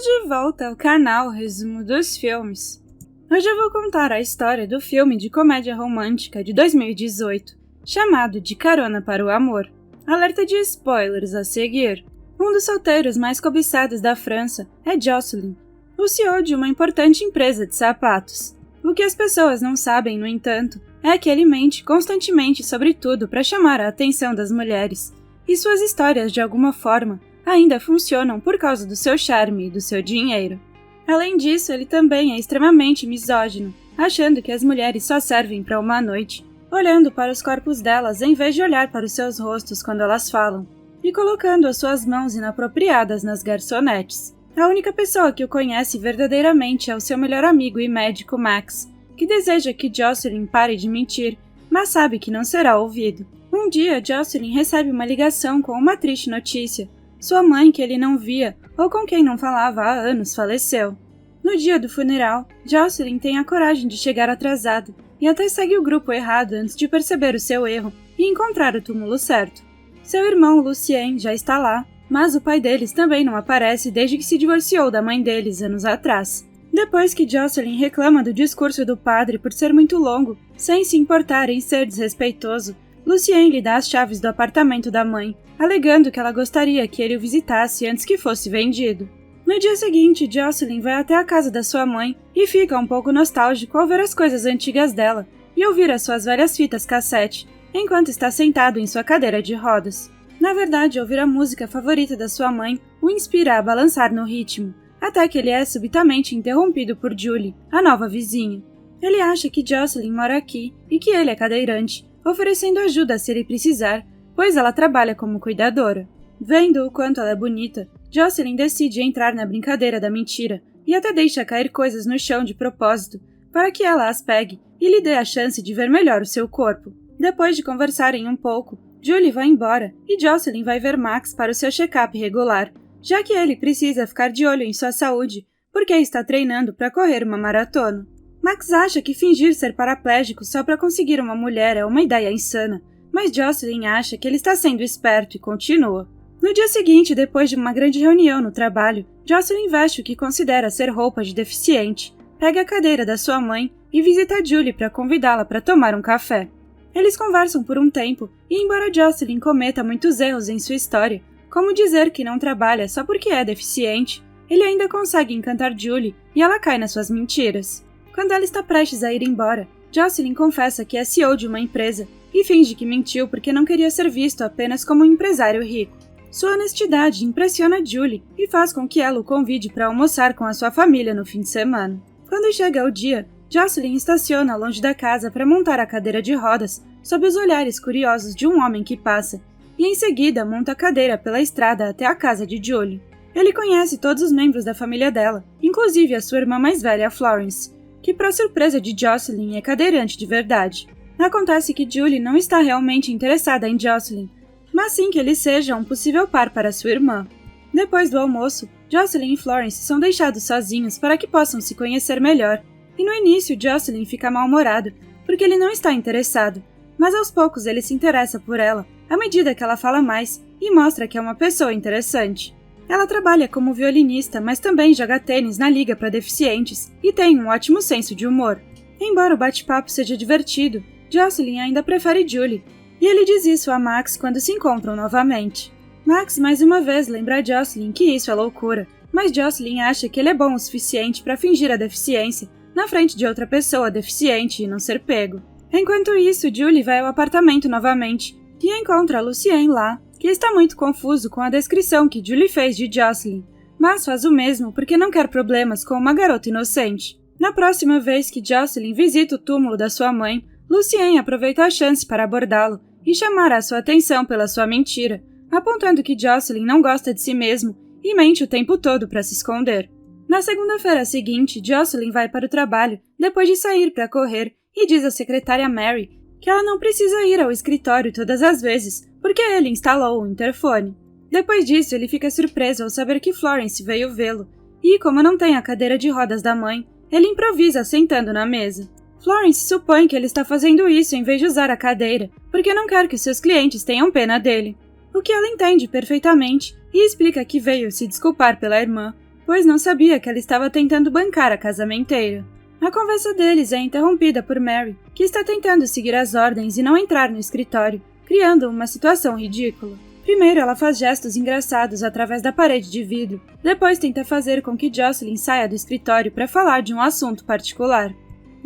de volta ao canal Resumo dos Filmes. Hoje eu vou contar a história do filme de comédia romântica de 2018, chamado De Carona para o Amor. Alerta de spoilers a seguir. Um dos solteiros mais cobiçados da França é Jocelyn, o CEO de uma importante empresa de sapatos. O que as pessoas não sabem, no entanto, é que ele mente constantemente sobre tudo para chamar a atenção das mulheres, e suas histórias, de alguma forma, ainda funcionam por causa do seu charme e do seu dinheiro. Além disso, ele também é extremamente misógino, achando que as mulheres só servem para uma noite, olhando para os corpos delas em vez de olhar para os seus rostos quando elas falam, e colocando as suas mãos inapropriadas nas garçonetes. A única pessoa que o conhece verdadeiramente é o seu melhor amigo e médico Max, que deseja que Jocelyn pare de mentir, mas sabe que não será ouvido. Um dia, Jocelyn recebe uma ligação com uma triste notícia. Sua mãe, que ele não via, ou com quem não falava há anos, faleceu. No dia do funeral, Jocelyn tem a coragem de chegar atrasado, e até segue o grupo errado antes de perceber o seu erro e encontrar o túmulo certo. Seu irmão, Lucien, já está lá, mas o pai deles também não aparece desde que se divorciou da mãe deles anos atrás. Depois que Jocelyn reclama do discurso do padre por ser muito longo, sem se importar em ser desrespeitoso, Lucien lhe dá as chaves do apartamento da mãe, alegando que ela gostaria que ele o visitasse antes que fosse vendido. No dia seguinte, Jocelyn vai até a casa da sua mãe e fica um pouco nostálgico ao ver as coisas antigas dela e ouvir as suas velhas fitas cassete, enquanto está sentado em sua cadeira de rodas. Na verdade, ouvir a música favorita da sua mãe o inspira a balançar no ritmo, até que ele é subitamente interrompido por Julie, a nova vizinha. Ele acha que Jocelyn mora aqui e que ele é cadeirante, oferecendo ajuda se ele precisar, pois ela trabalha como cuidadora. Vendo o quanto ela é bonita, Jocelyn decide entrar na brincadeira da mentira e até deixa cair coisas no chão de propósito, para que ela as pegue e lhe dê a chance de ver melhor o seu corpo. Depois de conversarem um pouco, Julie vai embora e Jocelyn vai ver Max para o seu check-up regular, já que ele precisa ficar de olho em sua saúde, porque está treinando para correr uma maratona. Max acha que fingir ser paraplégico só para conseguir uma mulher é uma ideia insana, mas Jocelyn acha que ele está sendo esperto e continua. No dia seguinte, depois de uma grande reunião no trabalho, Jocelyn veste o que considera ser roupa de deficiente, pega a cadeira da sua mãe e visita Julie para convidá-la para tomar um café. Eles conversam por um tempo e, embora Jocelyn cometa muitos erros em sua história, como dizer que não trabalha só porque é deficiente, ele ainda consegue encantar Julie e ela cai nas suas mentiras. Quando ela está prestes a ir embora, Jocelyn confessa que é CEO de uma empresa e finge que mentiu porque não queria ser visto apenas como um empresário rico. Sua honestidade impressiona Julie e faz com que ela o convide para almoçar com a sua família no fim de semana. Quando chega o dia, Jocelyn estaciona longe da casa para montar a cadeira de rodas sob os olhares curiosos de um homem que passa, e em seguida monta a cadeira pela estrada até a casa de Julie. Ele conhece todos os membros da família dela, inclusive a sua irmã mais velha, Florence, que, para surpresa de Jocelyn, é cadeirante de verdade. Acontece que Julie não está realmente interessada em Jocelyn, mas sim que ele seja um possível par para sua irmã. Depois do almoço, Jocelyn e Florence são deixados sozinhos para que possam se conhecer melhor, e no início Jocelyn fica mal-humorado porque ele não está interessado, mas aos poucos ele se interessa por ela, à medida que ela fala mais e mostra que é uma pessoa interessante. Ela trabalha como violinista, mas também joga tênis na liga para deficientes e tem um ótimo senso de humor. Embora o bate-papo seja divertido, Jocelyn ainda prefere Julie, e ele diz isso a Max quando se encontram novamente. Max mais uma vez lembra a Jocelyn que isso é loucura, mas Jocelyn acha que ele é bom o suficiente para fingir a deficiência na frente de outra pessoa deficiente e não ser pego. Enquanto isso, Julie vai ao apartamento novamente e encontra Lucien lá, que está muito confuso com a descrição que Julie fez de Jocelyn, mas faz o mesmo porque não quer problemas com uma garota inocente. Na próxima vez que Jocelyn visita o túmulo da sua mãe, Lucien aproveita a chance para abordá-lo e chamar a sua atenção pela sua mentira, apontando que Jocelyn não gosta de si mesmo e mente o tempo todo para se esconder. Na segunda-feira seguinte, Jocelyn vai para o trabalho depois de sair para correr e diz à secretária Mary que ela não precisa ir ao escritório todas as vezes, porque ele instalou o interfone. Depois disso, ele fica surpreso ao saber que Florence veio vê-lo, e como não tem a cadeira de rodas da mãe, ele improvisa sentando na mesa. Florence supõe que ele está fazendo isso em vez de usar a cadeira, porque não quer que seus clientes tenham pena dele. O que ela entende perfeitamente e explica que veio se desculpar pela irmã, pois não sabia que ela estava tentando bancar a casamenteira. A conversa deles é interrompida por Mary, que está tentando seguir as ordens e não entrar no escritório, criando uma situação ridícula. Primeiro, ela faz gestos engraçados através da parede de vidro, depois tenta fazer com que Jocelyn saia do escritório para falar de um assunto particular.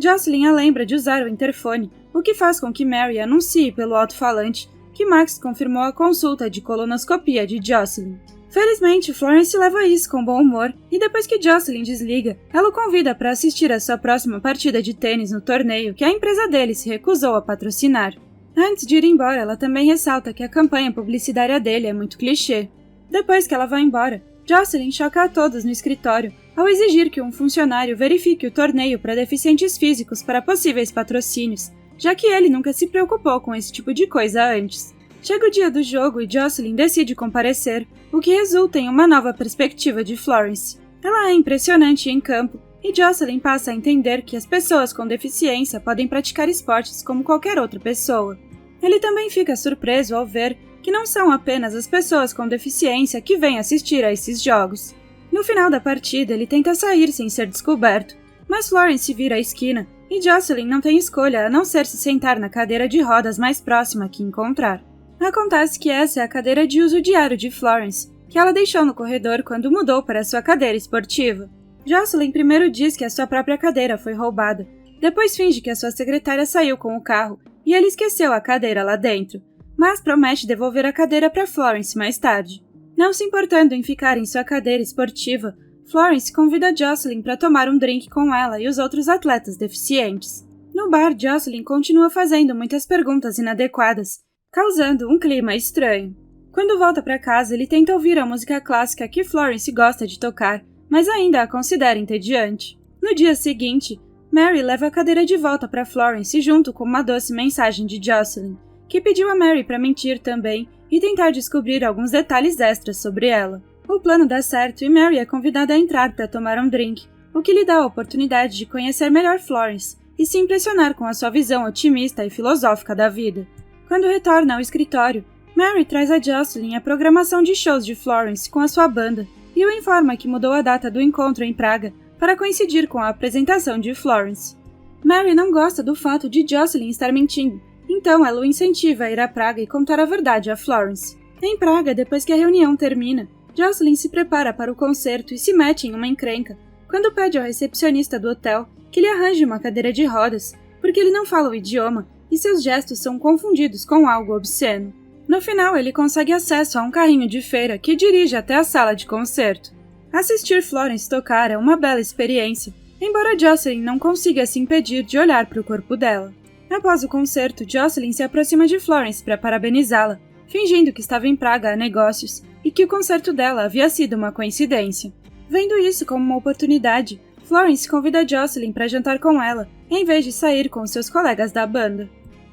Jocelyn a lembra de usar o interfone, o que faz com que Mary anuncie pelo alto-falante que Max confirmou a consulta de colonoscopia de Jocelyn. Felizmente, Florence leva isso com bom humor, e depois que Jocelyn desliga, ela o convida para assistir a sua próxima partida de tênis no torneio que a empresa dele se recusou a patrocinar. Antes de ir embora, ela também ressalta que a campanha publicitária dele é muito clichê. Depois que ela vai embora, Jocelyn choca a todos no escritório ao exigir que um funcionário verifique o torneio para deficientes físicos para possíveis patrocínios, já que ele nunca se preocupou com esse tipo de coisa antes. Chega o dia do jogo e Jocelyn decide comparecer, o que resulta em uma nova perspectiva de Florence. Ela é impressionante em campo, e Jocelyn passa a entender que as pessoas com deficiência podem praticar esportes como qualquer outra pessoa. Ele também fica surpreso ao ver que não são apenas as pessoas com deficiência que vêm assistir a esses jogos. No final da partida, ele tenta sair sem ser descoberto, mas Florence vira a esquina e Jocelyn não tem escolha a não ser se sentar na cadeira de rodas mais próxima que encontrar. Acontece que essa é a cadeira de uso diário de Florence, que ela deixou no corredor quando mudou para sua cadeira esportiva. Jocelyn primeiro diz que a sua própria cadeira foi roubada, depois finge que a sua secretária saiu com o carro e ele esqueceu a cadeira lá dentro, mas promete devolver a cadeira para Florence mais tarde. Não se importando em ficar em sua cadeira esportiva, Florence convida Jocelyn para tomar um drink com ela e os outros atletas deficientes. No bar, Jocelyn continua fazendo muitas perguntas inadequadas, causando um clima estranho. Quando volta para casa, ele tenta ouvir a música clássica que Florence gosta de tocar, mas ainda a considera entediante. No dia seguinte, Mary leva a cadeira de volta para Florence junto com uma doce mensagem de Jocelyn, que pediu a Mary para mentir também e tentar descobrir alguns detalhes extras sobre ela. O plano dá certo e Mary é convidada a entrar para tomar um drink, o que lhe dá a oportunidade de conhecer melhor Florence e se impressionar com a sua visão otimista e filosófica da vida. Quando retorna ao escritório, Mary traz a Jocelyn a programação de shows de Florence com a sua banda e o informa que mudou a data do encontro em Praga para coincidir com a apresentação de Florence. Mary não gosta do fato de Jocelyn estar mentindo, então ela o incentiva a ir a Praga e contar a verdade a Florence. Em Praga, depois que a reunião termina, Jocelyn se prepara para o concerto e se mete em uma encrenca quando pede ao recepcionista do hotel que lhe arranje uma cadeira de rodas, porque ele não fala o idioma e seus gestos são confundidos com algo obsceno. No final, ele consegue acesso a um carrinho de feira que dirige até a sala de concerto. Assistir Florence tocar é uma bela experiência, embora Jocelyn não consiga se impedir de olhar para o corpo dela. Após o concerto, Jocelyn se aproxima de Florence para parabenizá-la, fingindo que estava em Praga a negócios e que o concerto dela havia sido uma coincidência. Vendo isso como uma oportunidade, Florence convida Jocelyn para jantar com ela, em vez de sair com seus colegas da banda.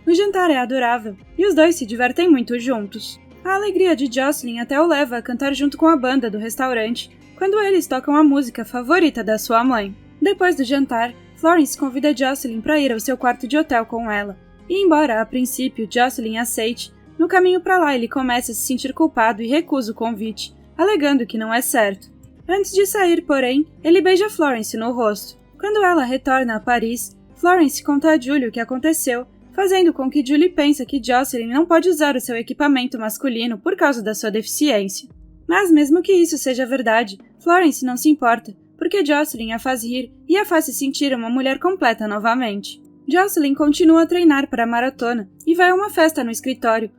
O jantar é adorável, e os dois se divertem muito juntos. A alegria de Jocelyn até o leva a cantar junto com a banda do restaurante, quando eles tocam a música favorita da sua mãe. Depois do jantar, Florence convida Jocelyn para ir ao seu quarto de hotel com ela, e embora, a princípio, Jocelyn aceite, no caminho para lá ele começa a se sentir culpado e recusa o convite, alegando que não é certo. Antes de sair, porém, ele beija Florence no rosto. Quando ela retorna a Paris, Florence conta a Julie o que aconteceu, fazendo com que Julie pense que Jocelyn não pode usar o seu equipamento masculino por causa da sua deficiência. Mas mesmo que isso seja verdade, Florence não se importa, porque Jocelyn a faz rir e a faz se sentir uma mulher completa novamente. Jocelyn continua a treinar para a maratona e vai a uma festa no escritório,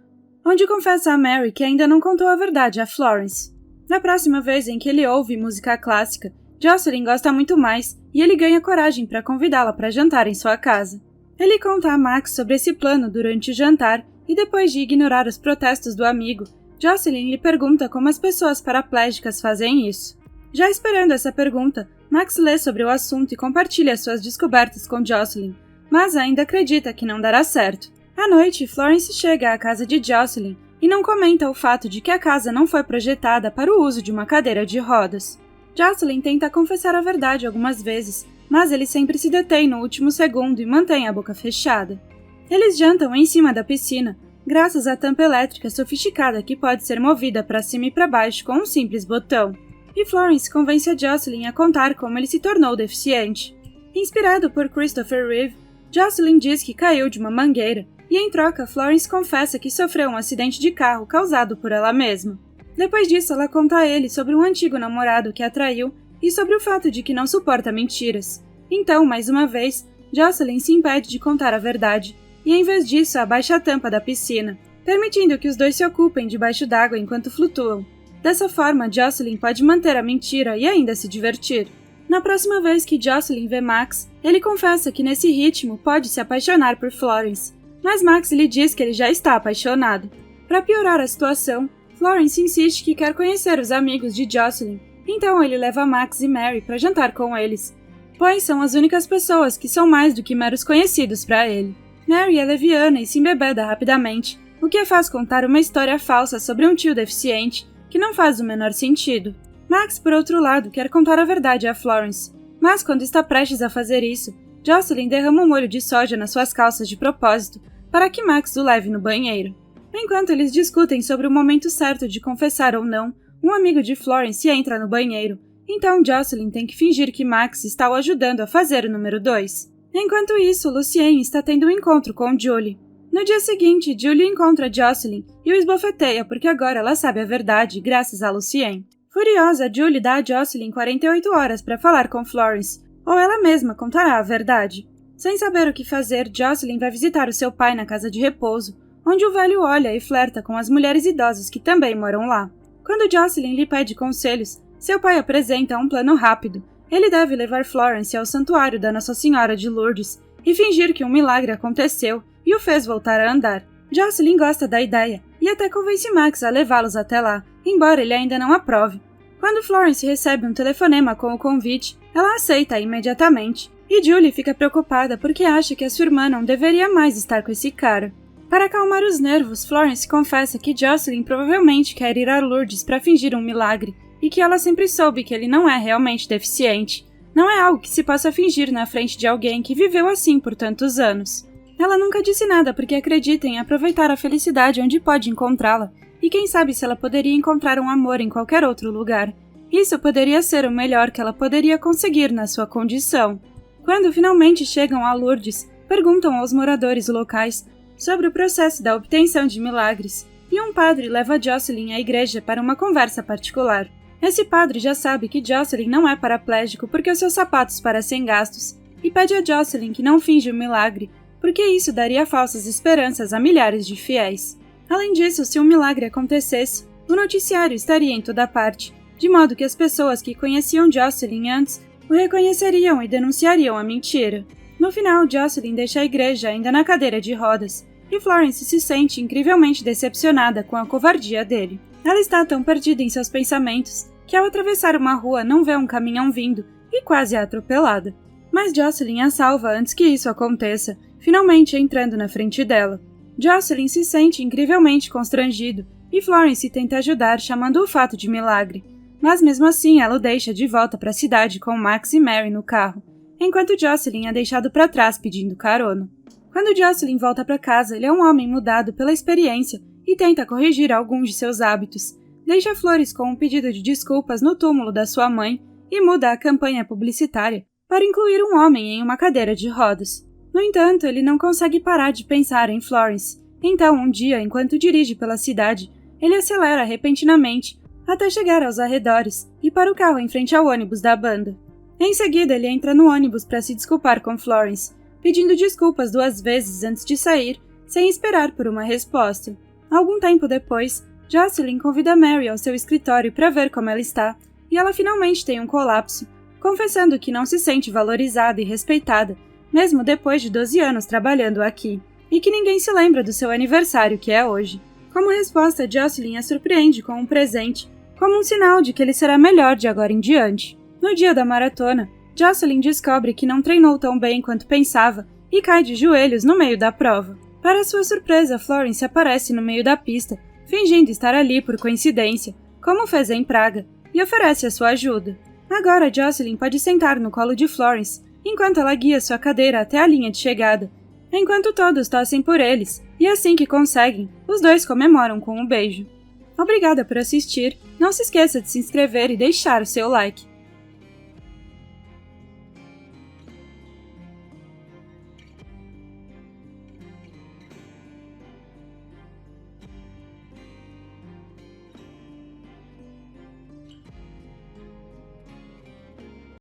onde confessa a Mary que ainda não contou a verdade a Florence. Na próxima vez em que ele ouve música clássica, Jocelyn gosta muito mais e ele ganha coragem para convidá-la para jantar em sua casa. Ele conta a Max sobre esse plano durante o jantar e depois de ignorar os protestos do amigo, Jocelyn lhe pergunta como as pessoas paraplégicas fazem isso. Já esperando essa pergunta, Max lê sobre o assunto e compartilha suas descobertas com Jocelyn, mas ainda acredita que não dará certo. À noite, Florence chega à casa de Jocelyn e não comenta o fato de que a casa não foi projetada para o uso de uma cadeira de rodas. Jocelyn tenta confessar a verdade algumas vezes, mas ele sempre se detém no último segundo e mantém a boca fechada. Eles jantam em cima da piscina, graças à tampa elétrica sofisticada que pode ser movida para cima e para baixo com um simples botão. e Florence convence a Jocelyn a contar como ele se tornou deficiente. Inspirado por Christopher Reeve, Jocelyn diz que caiu de uma mangueira, e em troca Florence confessa que sofreu um acidente de carro causado por ela mesma. Depois disso, ela conta a ele sobre um antigo namorado que a traiu e sobre o fato de que não suporta mentiras. Então, mais uma vez, Jocelyn se impede de contar a verdade, e em vez disso abaixa a tampa da piscina, permitindo que os dois se ocupem debaixo d'água enquanto flutuam. Dessa forma, Jocelyn pode manter a mentira e ainda se divertir. Na próxima vez que Jocelyn vê Max, ele confessa que nesse ritmo pode se apaixonar por Florence, mas Max lhe diz que ele já está apaixonado. Para piorar a situação, Florence insiste que quer conhecer os amigos de Jocelyn, então ele leva Max e Mary para jantar com eles, pois são as únicas pessoas que são mais do que meros conhecidos para ele. Mary é leviana e se embebeda rapidamente, o que a faz contar uma história falsa sobre um tio deficiente que não faz o menor sentido. Max, por outro lado, quer contar a verdade a Florence, mas quando está prestes a fazer isso, Jocelyn derrama um molho de soja nas suas calças de propósito para que Max o leve no banheiro. Enquanto eles discutem sobre o momento certo de confessar ou não, um amigo de Florence entra no banheiro, então Jocelyn tem que fingir que Max está o ajudando a fazer o número 2. Enquanto isso, Lucien está tendo um encontro com Julie. No dia seguinte, Julie encontra Jocelyn e o esbofeteia porque agora ela sabe a verdade, graças a Lucien. Furiosa, Julie dá a Jocelyn 48 horas para falar com Florence, ou ela mesma contará a verdade. Sem saber o que fazer, Jocelyn vai visitar o seu pai na casa de repouso, onde o velho olha e flerta com as mulheres idosas que também moram lá. Quando Jocelyn lhe pede conselhos, seu pai apresenta um plano rápido. Ele deve levar Florence ao santuário da Nossa Senhora de Lourdes e fingir que um milagre aconteceu e o fez voltar a andar. Jocelyn gosta da ideia e até convence Max a levá-los até lá, embora ele ainda não aprove. Quando Florence recebe um telefonema com o convite, ela aceita imediatamente, e Julie fica preocupada porque acha que a sua irmã não deveria mais estar com esse cara. Para acalmar os nervos, Florence confessa que Jocelyn provavelmente quer ir a Lourdes para fingir um milagre, e que ela sempre soube que ele não é realmente deficiente. Não é algo que se possa fingir na frente de alguém que viveu assim por tantos anos. Ela nunca disse nada porque acredita em aproveitar a felicidade onde pode encontrá-la, e quem sabe se ela poderia encontrar um amor em qualquer outro lugar. Isso poderia ser o melhor que ela poderia conseguir na sua condição. Quando finalmente chegam a Lourdes, perguntam aos moradores locais sobre o processo da obtenção de milagres, e um padre leva Jocelyn à igreja para uma conversa particular. Esse padre já sabe que Jocelyn não é paraplégico porque os seus sapatos parecem gastos, e pede a Jocelyn que não finja o milagre, porque isso daria falsas esperanças a milhares de fiéis. Além disso, se um milagre acontecesse, o noticiário estaria em toda parte, de modo que as pessoas que conheciam Jocelyn antes o reconheceriam e denunciariam a mentira. No final, Jocelyn deixa a igreja ainda na cadeira de rodas, e Florence se sente incrivelmente decepcionada com a covardia dele. Ela está tão perdida em seus pensamentos que ao atravessar uma rua não vê um caminhão vindo e quase é atropelada. Mas Jocelyn a salva antes que isso aconteça, finalmente entrando na frente dela. Jocelyn se sente incrivelmente constrangido e Florence tenta ajudar chamando o fato de milagre, mas mesmo assim ela o deixa de volta para a cidade com Max e Mary no carro, enquanto Jocelyn é deixado para trás pedindo carona. Quando Jocelyn volta para casa, ele é um homem mudado pela experiência e tenta corrigir alguns de seus hábitos, deixa flores com um pedido de desculpas no túmulo da sua mãe e muda a campanha publicitária para incluir um homem em uma cadeira de rodas. No entanto, ele não consegue parar de pensar em Florence. Então, um dia, enquanto dirige pela cidade, ele acelera repentinamente até chegar aos arredores e para o carro em frente ao ônibus da banda. Em seguida, ele entra no ônibus para se desculpar com Florence, pedindo desculpas 2 vezes antes de sair, sem esperar por uma resposta. Algum tempo depois, Jocelyn convida Mary ao seu escritório para ver como ela está, e ela finalmente tem um colapso, confessando que não se sente valorizada e respeitada, mesmo depois de 12 anos trabalhando aqui, e que ninguém se lembra do seu aniversário, que é hoje. Como resposta, Jocelyn a surpreende com um presente, como um sinal de que ele será melhor de agora em diante. No dia da maratona, Jocelyn descobre que não treinou tão bem quanto pensava e cai de joelhos no meio da prova. Para sua surpresa, Florence aparece no meio da pista, fingindo estar ali por coincidência, como fez em Praga, e oferece a sua ajuda. Agora, Jocelyn pode sentar no colo de Florence, enquanto ela guia sua cadeira até a linha de chegada, enquanto todos torcem por eles, e assim que conseguem, os dois comemoram com um beijo. Obrigada por assistir, não se esqueça de se inscrever e deixar o seu like.